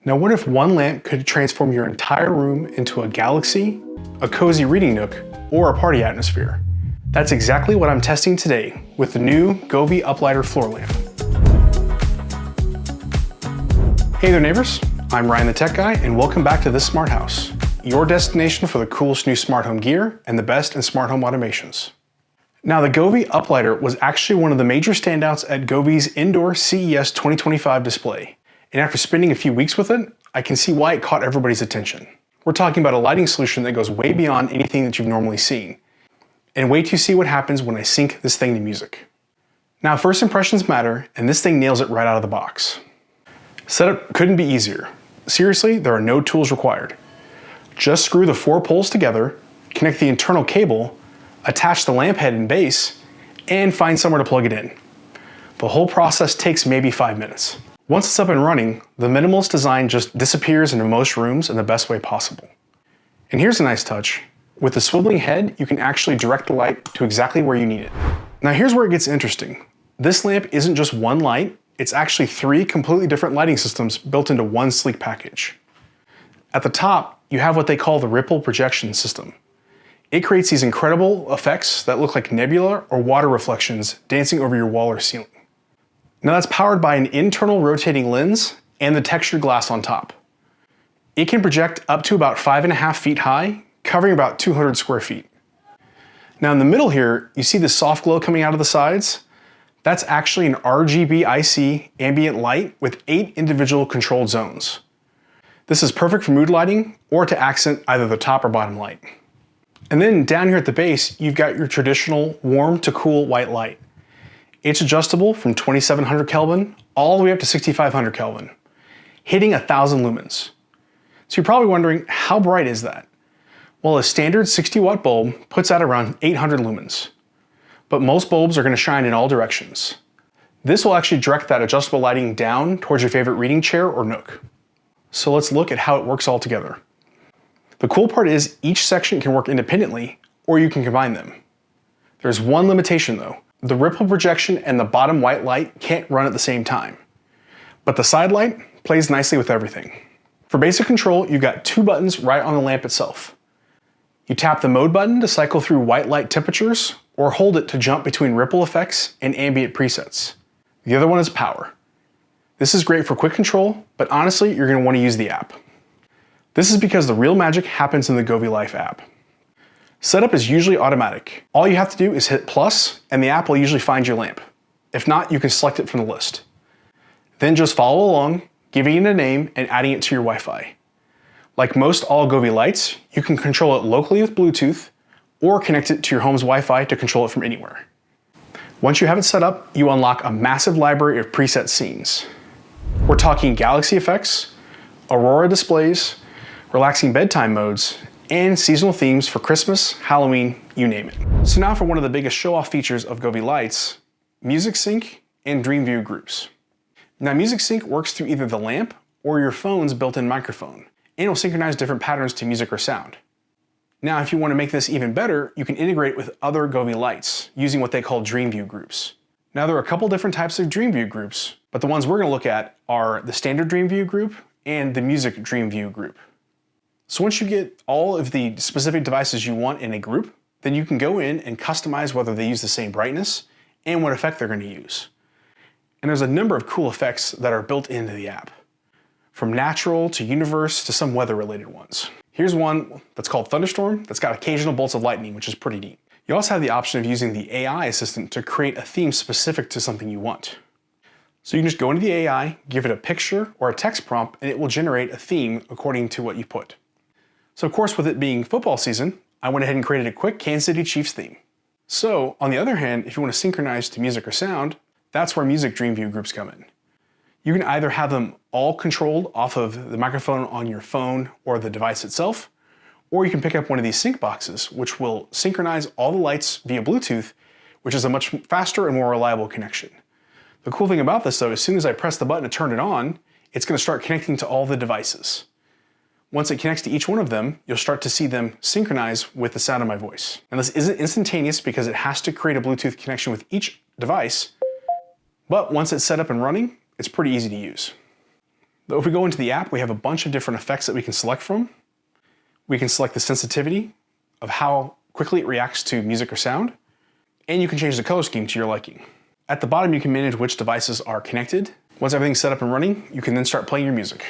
Now what if one lamp could transform your entire room into a galaxy, a cozy reading nook, or a party atmosphere? That's exactly what I'm testing today with the new Govee Uplighter Floor Lamp. Hey there neighbors, I'm Ryan the Tech Guy and welcome back to This Smart House, your destination for the coolest new smart home gear and the best in smart home automations. Now the Govee Uplighter was actually one of the major standouts at Govee's indoor CES 2025 display. And after spending a few weeks with it, I can see why it caught everybody's attention. We're talking about a lighting solution that goes way beyond anything that you've normally seen. And wait to see what happens when I sync this thing to music. Now first impressions matter, and this thing nails it right out of the box. Setup couldn't be easier. Seriously, there are no tools required. Just screw the 4 poles together, connect the internal cable, attach the lamp head and base, and find somewhere to plug it in. The whole process takes maybe 5 minutes. Once it's up and running, the minimalist design just disappears into most rooms in the best way possible. And here's a nice touch. With the swiveling head, you can actually direct the light to exactly where you need it. Now here's where it gets interesting. This lamp isn't just one light, it's actually 3 completely different lighting systems built into one sleek package. At the top, you have what they call the ripple projection system. It creates these incredible effects that look like nebula or water reflections dancing over your wall or ceiling. Now that's powered by an internal rotating lens and the textured glass on top. It can project up to about 5.5 feet high, covering about 200 square feet. Now in the middle here, you see the soft glow coming out of the sides? That's actually an RGBIC ambient light with 8 individual controlled zones. This is perfect for mood lighting or to accent either the top or bottom light. And then down here at the base, you've got your traditional warm to cool white light. It's adjustable from 2700 Kelvin all the way up to 6500 Kelvin, hitting 1000 lumens. So you're probably wondering, how bright is that? Well, a standard 60 watt bulb puts out around 800 lumens, but most bulbs are going to shine in all directions. This will actually direct that adjustable lighting down towards your favorite reading chair or nook. So let's look at how it works all together. The cool part is each section can work independently, or you can combine them. There's one limitation though. The ripple projection and the bottom white light can't run at the same time. But the side light plays nicely with everything. For basic control, you've got 2 buttons right on the lamp itself. You tap the mode button to cycle through white light temperatures, or hold it to jump between ripple effects and ambient presets. The other one is power. This is great for quick control, but honestly, you're going to want to use the app. This is because the real magic happens in the Govee Life app. Setup is usually automatic. All you have to do is hit plus, and the app will usually find your lamp. If not, you can select it from the list. Then just follow along, giving it a name and adding it to your Wi-Fi. Like most all Govee lights, you can control it locally with Bluetooth, or connect it to your home's Wi-Fi to control it from anywhere. Once you have it set up, you unlock a massive library of preset scenes. We're talking galaxy effects, aurora displays, relaxing bedtime modes, and seasonal themes for Christmas, Halloween, you name it. So now for one of the biggest show-off features of Govee lights, Music Sync and DreamVue groups. Now Music Sync works through either the lamp or your phone's built-in microphone, and will synchronize different patterns to music or sound. Now if you want to make this even better, you can integrate with other Govee lights using what they call DreamVue groups. Now there are a couple different types of DreamVue groups, but the ones we're going to look at are the standard DreamVue group and the music DreamVue group. So once you get all of the specific devices you want in a group, then you can go in and customize whether they use the same brightness and what effect they're going to use. And there's a number of cool effects that are built into the app, from natural to universe to some weather-related ones. Here's one that's called Thunderstorm that's got occasional bolts of lightning, which is pretty neat. You also have the option of using the AI assistant to create a theme specific to something you want. So you can just go into the AI, give it a picture or a text prompt, and it will generate a theme according to what you put. So of course, with it being football season, I went ahead and created a quick Kansas City Chiefs theme. So on the other hand, if you want to synchronize to music or sound, that's where music DreamVue groups come in. You can either have them all controlled off of the microphone on your phone or the device itself, or you can pick up one of these sync boxes, which will synchronize all the lights via Bluetooth, which is a much faster and more reliable connection. The cool thing about this though, as soon as I press the button to turn it on, it's going to start connecting to all the devices. Once it connects to each one of them, you'll start to see them synchronize with the sound of my voice. Now this isn't instantaneous because it has to create a Bluetooth connection with each device, but once it's set up and running, it's pretty easy to use. Though if we go into the app, we have a bunch of different effects that we can select from. We can select the sensitivity of how quickly it reacts to music or sound, and you can change the color scheme to your liking. At the bottom, you can manage which devices are connected. Once everything's set up and running, you can then start playing your music.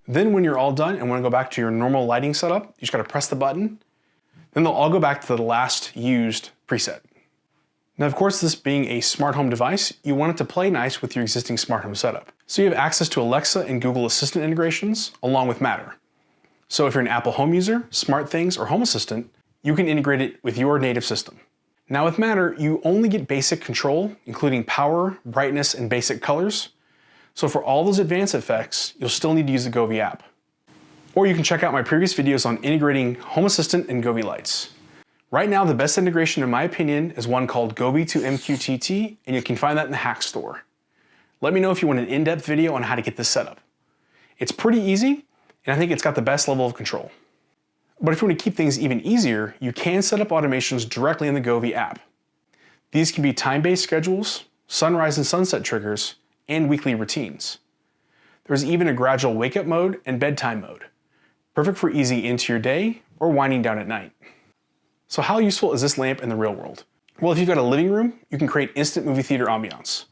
Then when you're all done and want to go back to your normal lighting setup, you just got to press the button. Then they'll all go back to the last used preset. Now, of course, this being a smart home device, you want it to play nice with your existing smart home setup. So you have access to Alexa and Google Assistant integrations along with Matter. So if you're an Apple Home user, SmartThings, or Home Assistant, you can integrate it with your native system. Now with Matter, you only get basic control, including power, brightness, and basic colors. So for all those advanced effects, you'll still need to use the Govee app. Or you can check out my previous videos on integrating Home Assistant and Govee lights. Right now, the best integration in my opinion is one called Govee to MQTT, and you can find that in the Hack Store. Let me know if you want an in-depth video on how to get this set up. It's pretty easy, and I think it's got the best level of control. But if you want to keep things even easier, you can set up automations directly in the Govee app. These can be time-based schedules, sunrise and sunset triggers, and weekly routines. There's even a gradual wake-up mode and bedtime mode, perfect for easy into your day or winding down at night. So how useful is this lamp in the real world? Well, if you've got a living room, you can create instant movie theater ambiance.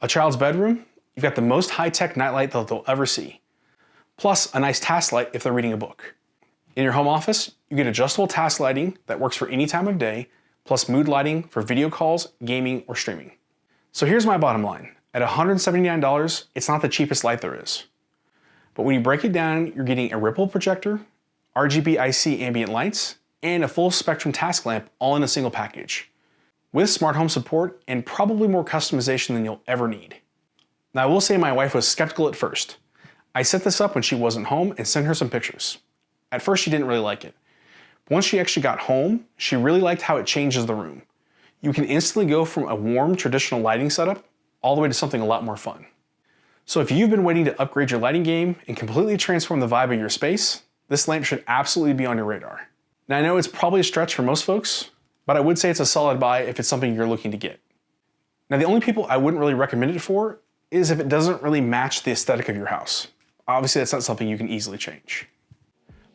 A child's bedroom, you've got the most high-tech nightlight that they'll ever see, plus a nice task light if they're reading a book. In your home office, you get adjustable task lighting that works for any time of day, plus mood lighting for video calls, gaming, or streaming. So here's my bottom line. At $179, it's not the cheapest light there is. But when you break it down, you're getting a ripple projector, RGBIC ambient lights, and a full spectrum task lamp all in a single package, with smart home support and probably more customization than you'll ever need. Now I will say my wife was skeptical at first. I set this up when she wasn't home and sent her some pictures. At first she didn't really like it. But once she actually got home, she really liked how it changes the room. You can instantly go from a warm traditional lighting setup all the way to something a lot more fun. So if you've been waiting to upgrade your lighting game and completely transform the vibe of your space, this lamp should absolutely be on your radar. Now I know it's probably a stretch for most folks, but I would say it's a solid buy if it's something you're looking to get. Now the only people I wouldn't really recommend it for is if it doesn't really match the aesthetic of your house. Obviously that's not something you can easily change.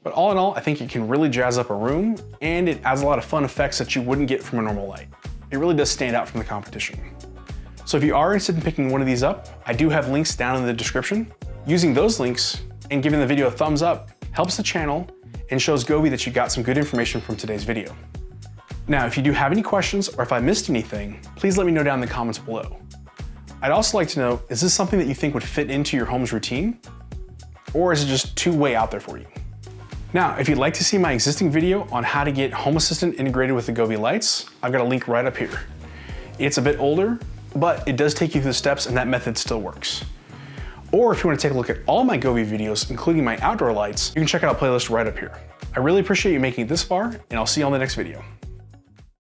But all in all, I think it can really jazz up a room, and it adds a lot of fun effects that you wouldn't get from a normal light. It really does stand out from the competition. So if you are interested in picking one of these up, I do have links down in the description. Using those links and giving the video a thumbs up helps the channel and shows Govee that you got some good information from today's video. Now, if you do have any questions or if I missed anything, please let me know down in the comments below. I'd also like to know, is this something that you think would fit into your home's routine? Or is it just too way out there for you? Now, if you'd like to see my existing video on how to get Home Assistant integrated with the Govee lights, I've got a link right up here. It's a bit older, but it does take you through the steps and that method still works. Or if you want to take a look at all my Govee videos, including my outdoor lights, you can check out a playlist right up here. I really appreciate you making it this far, and I'll see you on the next video.